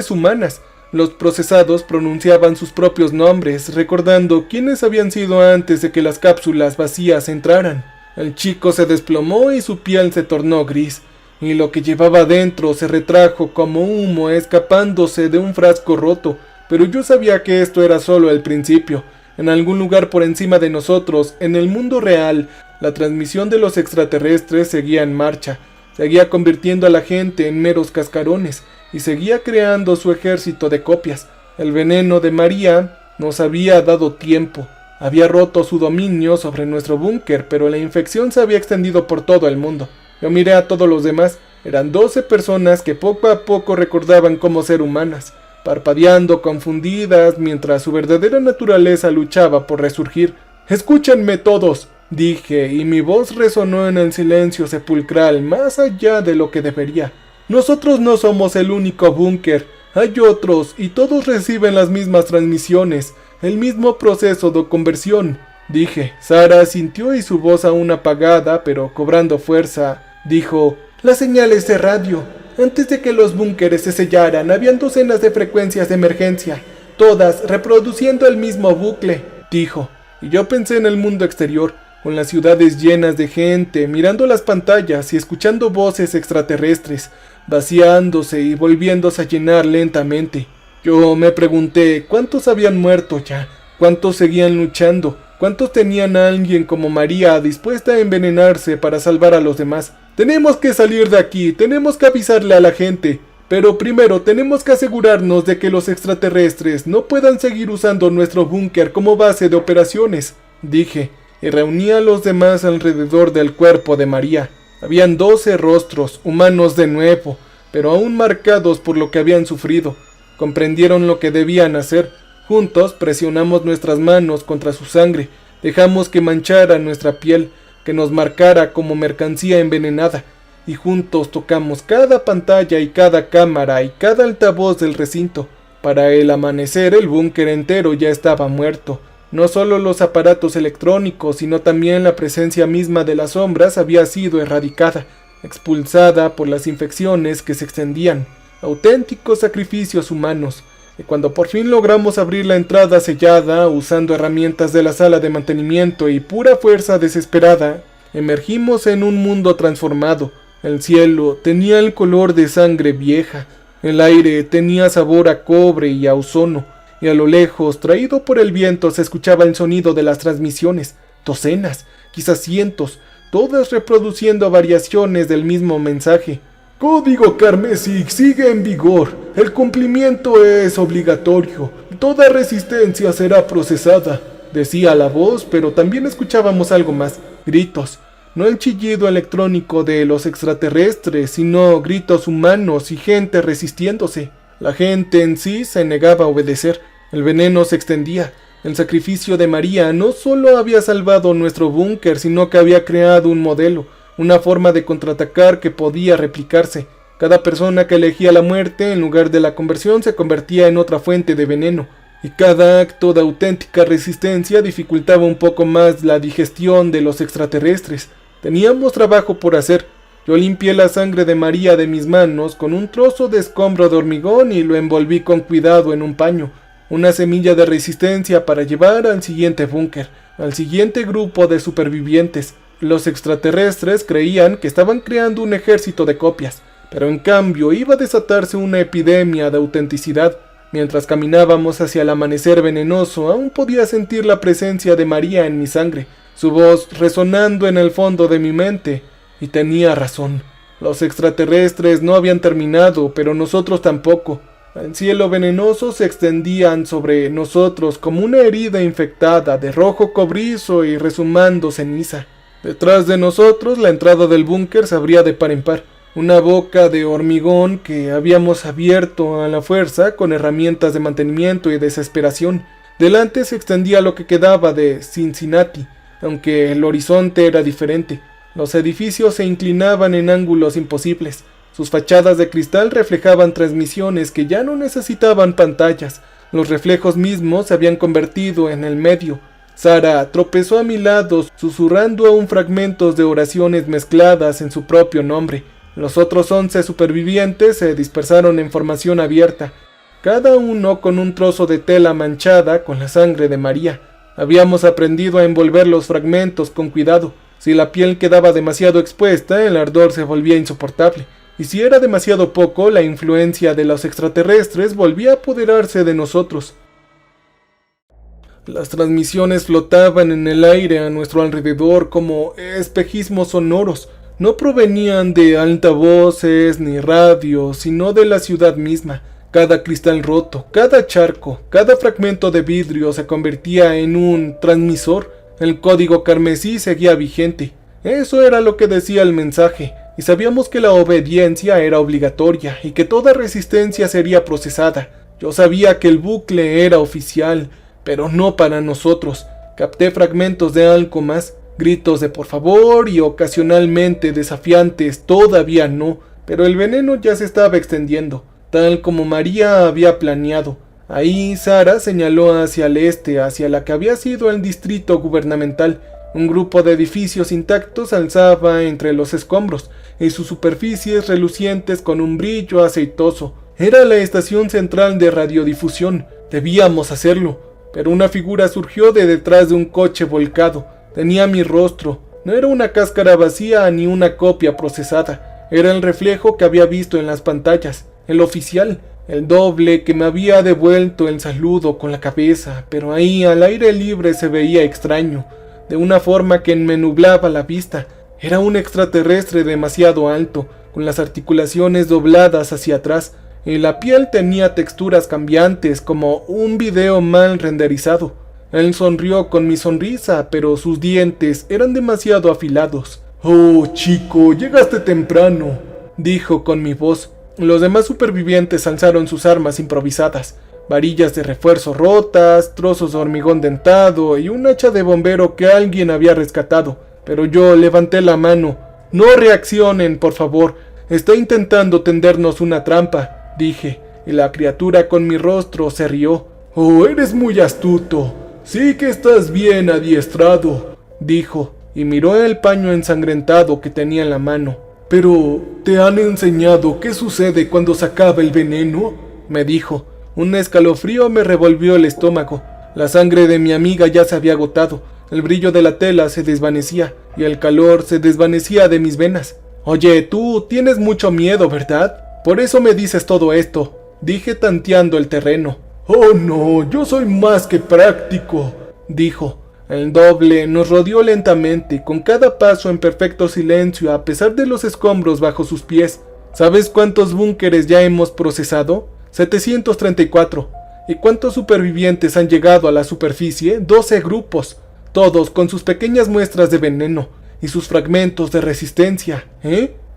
humanas. Los procesados pronunciaban sus propios nombres, recordando quiénes habían sido antes de que las cápsulas vacías entraran. El chico se desplomó y su piel se tornó gris, y lo que llevaba dentro se retrajo como humo escapándose de un frasco roto. Pero yo sabía que esto era solo el principio. En algún lugar por encima de nosotros, en el mundo real, la transmisión de los extraterrestres seguía en marcha. Seguía convirtiendo a la gente en meros cascarones y seguía creando su ejército de copias. El veneno de María nos había dado tiempo. Había roto su dominio sobre nuestro búnker, pero la infección se había extendido por todo el mundo. Yo miré a todos los demás. Eran 12 personas que poco a poco recordaban cómo ser humanas, parpadeando confundidas mientras su verdadera naturaleza luchaba por resurgir. «Escúchenme todos», dije, y mi voz resonó en el silencio sepulcral más allá de lo que debería. «Nosotros no somos el único búnker. Hay otros, y todos reciben las mismas transmisiones, el mismo proceso de conversión», dije. Sara asintió y su voz aún apagada, pero cobrando fuerza, dijo: «Las señales de radio. Antes de que los búnkeres se sellaran, habían docenas de frecuencias de emergencia, todas reproduciendo el mismo bucle», dijo. Y yo pensé en el mundo exterior, con las ciudades llenas de gente, mirando las pantallas y escuchando voces extraterrestres, vaciándose y volviéndose a llenar lentamente. Yo me pregunté cuántos habían muerto ya, cuántos seguían luchando, cuántos tenían a alguien como María dispuesta a envenenarse para salvar a los demás. «Tenemos que salir de aquí, tenemos que avisarle a la gente, pero primero tenemos que asegurarnos de que los extraterrestres no puedan seguir usando nuestro búnker como base de operaciones», dije, y reuní a los demás alrededor del cuerpo de María. Habían 12 rostros, humanos de nuevo, pero aún marcados por lo que habían sufrido. Comprendieron lo que debían hacer. Juntos presionamos nuestras manos contra su sangre, dejamos que manchara nuestra piel, que nos marcara como mercancía envenenada, y juntos tocamos cada pantalla y cada cámara y cada altavoz del recinto. Para el amanecer el búnker entero ya estaba muerto. No solo los aparatos electrónicos, sino también la presencia misma de las sombras había sido erradicada, expulsada por las infecciones que se extendían. Auténticos sacrificios humanos. Y cuando por fin logramos abrir la entrada sellada, usando herramientas de la sala de mantenimiento y pura fuerza desesperada, emergimos en un mundo transformado. El cielo tenía el color de sangre vieja, el aire tenía sabor a cobre y a ozono, y a lo lejos, traído por el viento, se escuchaba el sonido de las transmisiones, docenas, quizás cientos, todas reproduciendo variaciones del mismo mensaje. Código Carmesí sigue en vigor. El cumplimiento es obligatorio. Toda resistencia será procesada, decía la voz, pero también escuchábamos algo más, gritos. No el chillido electrónico de los extraterrestres, sino gritos humanos y gente resistiéndose. La gente en sí se negaba a obedecer. El veneno se extendía. El sacrificio de María no solo había salvado nuestro búnker, sino que había creado un modelo, una forma de contraatacar que podía replicarse. Cada persona que elegía la muerte en lugar de la conversión se convertía en otra fuente de veneno, y cada acto de auténtica resistencia dificultaba un poco más la digestión de los extraterrestres. Teníamos trabajo por hacer. Yo limpié la sangre de María de mis manos con un trozo de escombro de hormigón y lo envolví con cuidado en un paño, una semilla de resistencia para llevar al siguiente búnker, al siguiente grupo de supervivientes. Los extraterrestres creían que estaban creando un ejército de copias, pero en cambio iba a desatarse una epidemia de autenticidad. Mientras caminábamos hacia el amanecer venenoso, aún podía sentir la presencia de María en mi sangre, su voz resonando en el fondo de mi mente, y tenía razón. Los extraterrestres no habían terminado, pero nosotros tampoco. El cielo venenoso se extendía sobre nosotros como una herida infectada de rojo cobrizo y rezumando ceniza. Detrás de nosotros la entrada del búnker se abría de par en par, una boca de hormigón que habíamos abierto a la fuerza con herramientas de mantenimiento y desesperación. Delante se extendía lo que quedaba de Cincinnati, aunque el horizonte era diferente. Los edificios se inclinaban en ángulos imposibles. Sus fachadas de cristal reflejaban transmisiones que ya no necesitaban pantallas. Los reflejos mismos se habían convertido en el medio. Sara tropezó a mi lado, susurrando aún fragmentos de oraciones mezcladas en su propio nombre. Los otros 11 supervivientes se dispersaron en formación abierta, cada uno con un trozo de tela manchada con la sangre de María. Habíamos aprendido a envolver los fragmentos con cuidado. Si la piel quedaba demasiado expuesta, el ardor se volvía insoportable. Y si era demasiado poco, la influencia de los extraterrestres volvía a apoderarse de nosotros. Las transmisiones flotaban en el aire a nuestro alrededor como espejismos sonoros. No provenían de altavoces ni radios, sino de la ciudad misma. Cada cristal roto, cada charco, cada fragmento de vidrio se convertía en un transmisor. El código carmesí seguía vigente. Eso era lo que decía el mensaje, y sabíamos que la obediencia era obligatoria y que toda resistencia sería procesada. Yo sabía que el bucle era oficial, pero no para nosotros. Capté fragmentos de algo más, gritos de por favor y ocasionalmente desafiantes, todavía no, pero el veneno ya se estaba extendiendo, tal como María había planeado. Ahí Sara señaló hacia el este, hacia la que había sido el distrito gubernamental. Un grupo de edificios intactos alzaba entre los escombros, y sus superficies relucientes con un brillo aceitoso. Era la estación central de radiodifusión. Debíamos hacerlo, pero una figura surgió de detrás de un coche volcado. Tenía mi rostro. No era una cáscara vacía ni una copia procesada. Era el reflejo que había visto en las pantallas, el oficial, el doble que me había devuelto el saludo con la cabeza, pero ahí al aire libre se veía extraño, de una forma que me nublaba la vista. Era un extraterrestre demasiado alto, con las articulaciones dobladas hacia atrás, y la piel tenía texturas cambiantes como un video mal renderizado. Él sonrió con mi sonrisa, pero sus dientes eran demasiado afilados. «Oh, chico, llegaste temprano», dijo con mi voz. Los demás supervivientes alzaron sus armas improvisadas, varillas de refuerzo rotas, trozos de hormigón dentado y un hacha de bombero que alguien había rescatado, pero yo levanté la mano. «No reaccionen, por favor, está intentando tendernos una trampa», dije, y la criatura con mi rostro se rió. «Oh, eres muy astuto, sí que estás bien adiestrado», dijo, y miró el paño ensangrentado que tenía en la mano. «¿Pero te han enseñado qué sucede cuando se acaba el veneno?», me dijo. Un escalofrío me revolvió el estómago. La sangre de mi amiga ya se había agotado, el brillo de la tela se desvanecía, y el calor se desvanecía de mis venas. «Oye, tú tienes mucho miedo, ¿verdad? Por eso me dices todo esto», dije tanteando el terreno. «Oh no, yo soy más que práctico», dijo. El doble nos rodeó lentamente, con cada paso en perfecto silencio a pesar de los escombros bajo sus pies. ¿Sabes cuántos búnkeres ya hemos procesado? 734. ¿Y cuántos supervivientes han llegado a la superficie? 12 grupos, todos con sus pequeñas muestras de veneno y sus fragmentos de resistencia,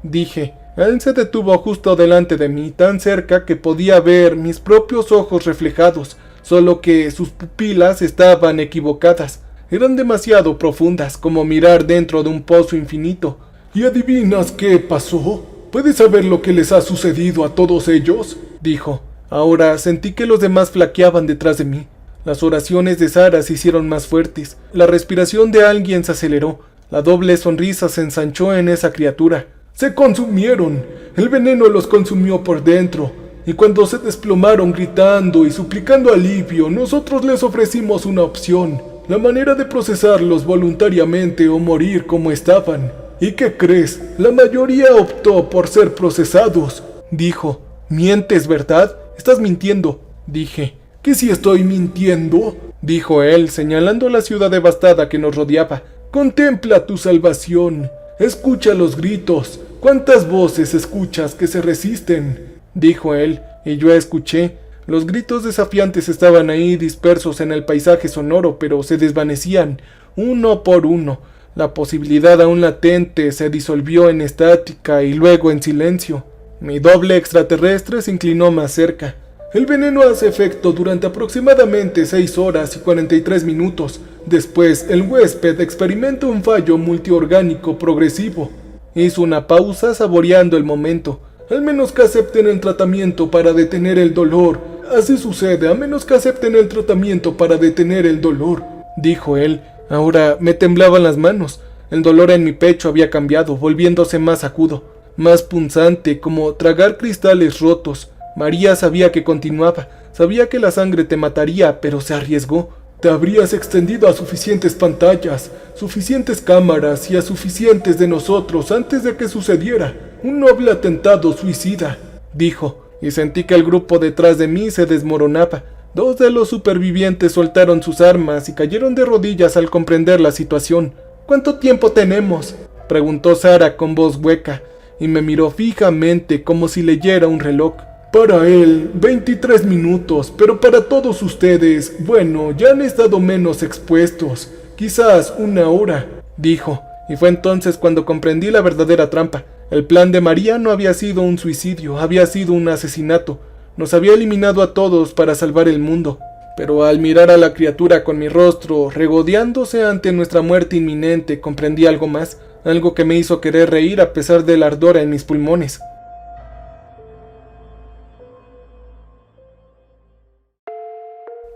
dije. Él se detuvo justo delante de mí, tan cerca que podía ver mis propios ojos reflejados, solo que sus pupilas estaban equivocadas. Eran demasiado profundas, como mirar dentro de un pozo infinito. ¿Y adivinas qué pasó? ¿Puedes saber lo que les ha sucedido a todos ellos?, dijo. Ahora sentí que los demás flaqueaban detrás de mí. Las oraciones de Sara se hicieron más fuertes. La respiración de alguien se aceleró. La doble sonrisa se ensanchó en esa criatura. ¡Se consumieron! El veneno los consumió por dentro. Y cuando se desplomaron gritando y suplicando alivio, nosotros les ofrecimos una opción. La manera de procesarlos voluntariamente o morir como estaban. ¿Y qué crees? La mayoría optó por ser procesados, dijo. ¿Mientes, verdad? Estás mintiendo, dije. ¿Que si estoy mintiendo?, dijo él, señalando la ciudad devastada que nos rodeaba. Contempla tu salvación. Escucha los gritos. ¿Cuántas voces escuchas que se resisten?, dijo él, y yo escuché. Los gritos desafiantes estaban ahí dispersos en el paisaje sonoro, pero se desvanecían, uno por uno. La posibilidad aún latente se disolvió en estática y luego en silencio. Mi doble extraterrestre se inclinó más cerca. El veneno hace efecto durante aproximadamente 6 horas y 43 minutos. Después, el huésped experimenta un fallo multiorgánico progresivo. Hizo una pausa saboreando el momento. Al menos que acepten el tratamiento para detener el dolor. Así sucede, a menos que acepten el tratamiento para detener el dolor, dijo él. Ahora me temblaban las manos. El dolor en mi pecho había cambiado, volviéndose más agudo, más punzante, como tragar cristales rotos. María sabía que continuaba, sabía que la sangre te mataría, pero se arriesgó. Te habrías extendido a suficientes pantallas, suficientes cámaras y a suficientes de nosotros antes de que sucediera. Un noble atentado suicida, dijo, y sentí que el grupo detrás de mí se desmoronaba. 2 de los supervivientes soltaron sus armas y cayeron de rodillas al comprender la situación. ¿Cuánto tiempo tenemos?, preguntó Sara con voz hueca, y me miró fijamente como si leyera un reloj. Para él, 23 minutos, pero para todos ustedes, bueno, ya han estado menos expuestos. Quizás 1 hora, dijo, y fue entonces cuando comprendí la verdadera trampa. El plan de María no había sido un suicidio, había sido un asesinato. Nos había eliminado a todos para salvar el mundo. Pero al mirar a la criatura con mi rostro regodeándose ante nuestra muerte inminente, comprendí algo más, algo que me hizo querer reír a pesar del ardor en mis pulmones.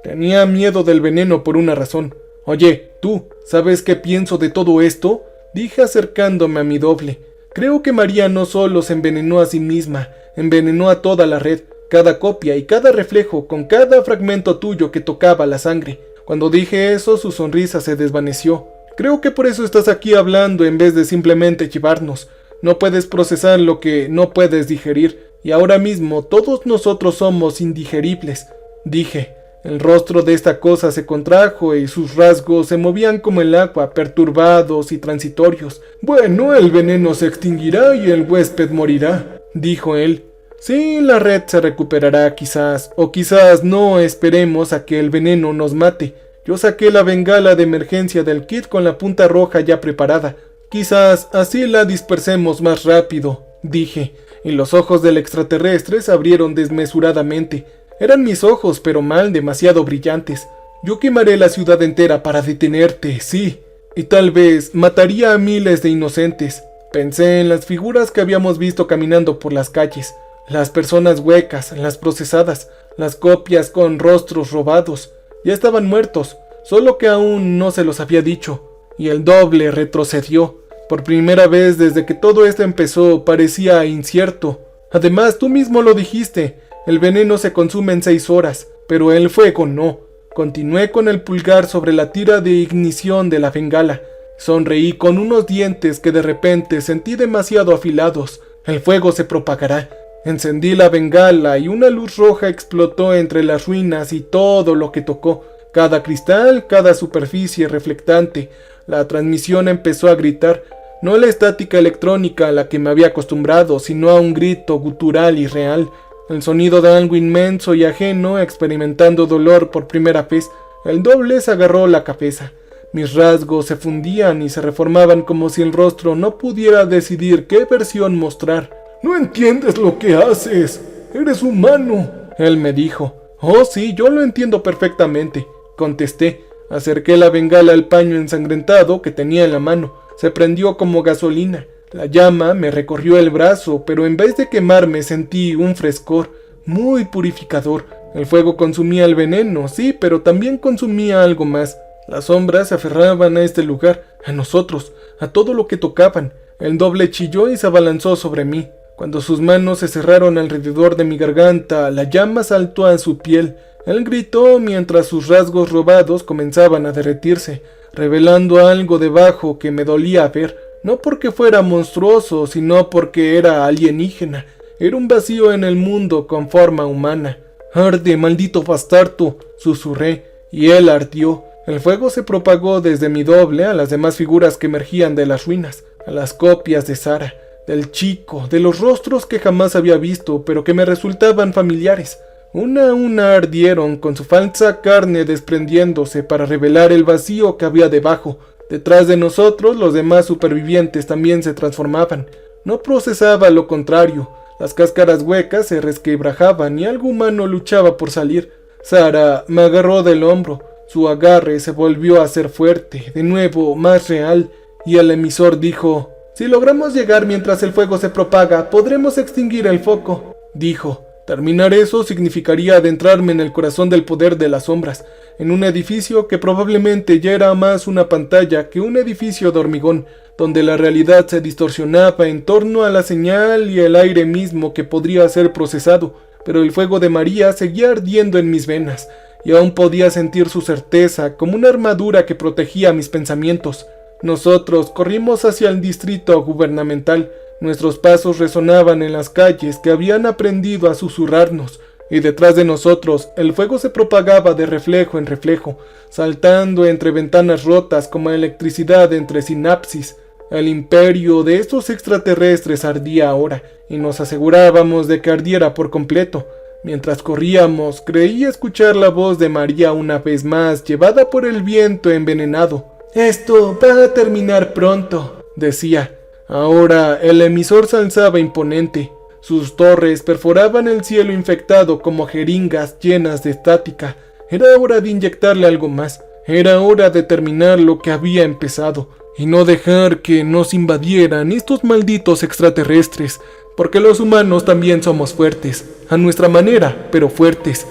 Tenía miedo del veneno por una razón. Oye, tú, ¿sabes qué pienso de todo esto?, dije acercándome a mi doble. Creo que María no solo se envenenó a sí misma, envenenó a toda la red, cada copia y cada reflejo con cada fragmento tuyo que tocaba la sangre. Cuando dije eso, su sonrisa se desvaneció. Creo que por eso estás aquí hablando en vez de simplemente chivarnos. No puedes procesar lo que no puedes digerir, y ahora mismo todos nosotros somos indigeribles, dije. El rostro de esta cosa se contrajo y sus rasgos se movían como el agua, perturbados y transitorios. Bueno, el veneno se extinguirá y el huésped morirá, dijo él. Sí, la red se recuperará quizás, o quizás no, esperemos a que el veneno nos mate. Yo saqué la bengala de emergencia del kit con la punta roja ya preparada. Quizás así la dispersemos más rápido, dije, y los ojos del extraterrestre se abrieron desmesuradamente. Eran mis ojos, pero mal, demasiado brillantes. Yo quemaré la ciudad entera para detenerte, sí. Y tal vez mataría a miles de inocentes. Pensé en las figuras que habíamos visto caminando por las calles. Las personas huecas, las procesadas, las copias con rostros robados. Ya estaban muertos, solo que aún no se los había dicho. Y el doble retrocedió. Por primera vez desde que todo esto empezó, parecía incierto. Además, tú mismo lo dijiste. El veneno se consume en 6 horas, pero el fuego no. Continué con el pulgar sobre la tira de ignición de la bengala. Sonreí con unos dientes que de repente sentí demasiado afilados. El fuego se propagará. Encendí la bengala y una luz roja explotó entre las ruinas y todo lo que tocó. Cada cristal, cada superficie reflectante. La transmisión empezó a gritar. no la estática electrónica a la que me había acostumbrado, sino a un grito gutural y real, el sonido de algo inmenso y ajeno, experimentando dolor por primera vez. El doble se agarró la cabeza. Mis rasgos se fundían y se reformaban como si el rostro no pudiera decidir qué versión mostrar. «No entiendes lo que haces. Eres humano», él me dijo. «Oh, sí, yo lo entiendo perfectamente», contesté. Acerqué la bengala al paño ensangrentado que tenía en la mano. Se prendió como gasolina. La llama me recorrió el brazo, pero en vez de quemarme sentí un frescor muy purificador. El fuego consumía el veneno, sí, pero también consumía algo más. Las sombras se aferraban a este lugar, a nosotros, a todo lo que tocaban. El doble chilló y se abalanzó sobre mí. Cuando sus manos se cerraron alrededor de mi garganta, la llama saltó a su piel. Él gritó mientras sus rasgos robados comenzaban a derretirse, revelando algo debajo que me dolía ver. No porque fuera monstruoso, sino porque era alienígena. Era un vacío en el mundo con forma humana. «Arde, maldito bastardo», susurré, y él ardió. El fuego se propagó desde mi doble a las demás figuras que emergían de las ruinas, a las copias de Sara, del chico, de los rostros que jamás había visto, pero que me resultaban familiares. Una a una ardieron, con su falsa carne desprendiéndose para revelar el vacío que había debajo. Detrás de nosotros, los demás supervivientes también se transformaban. No procesaba lo contrario. Las cáscaras huecas se resquebrajaban y algo humano luchaba por salir. Sara me agarró del hombro. Su agarre se volvió a ser fuerte, de nuevo más real, y el emisor dijo: «Si logramos llegar mientras el fuego se propaga, podremos extinguir el foco», dijo. Terminar eso significaría adentrarme en el corazón del poder de las sombras, en un edificio que probablemente ya era más una pantalla que un edificio de hormigón, donde la realidad se distorsionaba en torno a la señal y el aire mismo que podría ser procesado, pero el fuego de María seguía ardiendo en mis venas, y aún podía sentir su certeza como una armadura que protegía mis pensamientos. Nosotros corrimos hacia el distrito gubernamental. Nuestros pasos resonaban en las calles que habían aprendido a susurrarnos, y detrás de nosotros el fuego se propagaba de reflejo en reflejo, saltando entre ventanas rotas como electricidad entre sinapsis. El imperio de estos extraterrestres ardía ahora, y nos asegurábamos de que ardiera por completo. Mientras corríamos, creí escuchar la voz de María una vez más, llevada por el viento envenenado. «Esto va a terminar pronto», decía. Ahora el emisor se alzaba imponente. Sus torres perforaban el cielo infectado como jeringas llenas de estática. Era hora de inyectarle algo más. Era hora de terminar lo que había empezado, y no dejar que nos invadieran estos malditos extraterrestres, porque los humanos también somos fuertes, a nuestra manera, pero fuertes.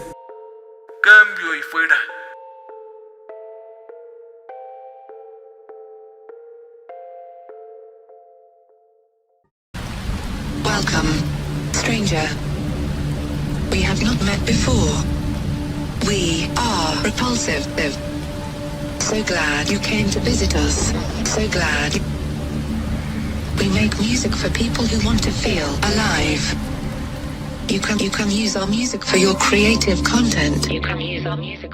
Cambio y fuera. Welcome, stranger. We have not met before. We are repulsive. So glad you came to visit us. So glad. We make music for people who want to feel alive. You can use our music for your creative content. You can use our music.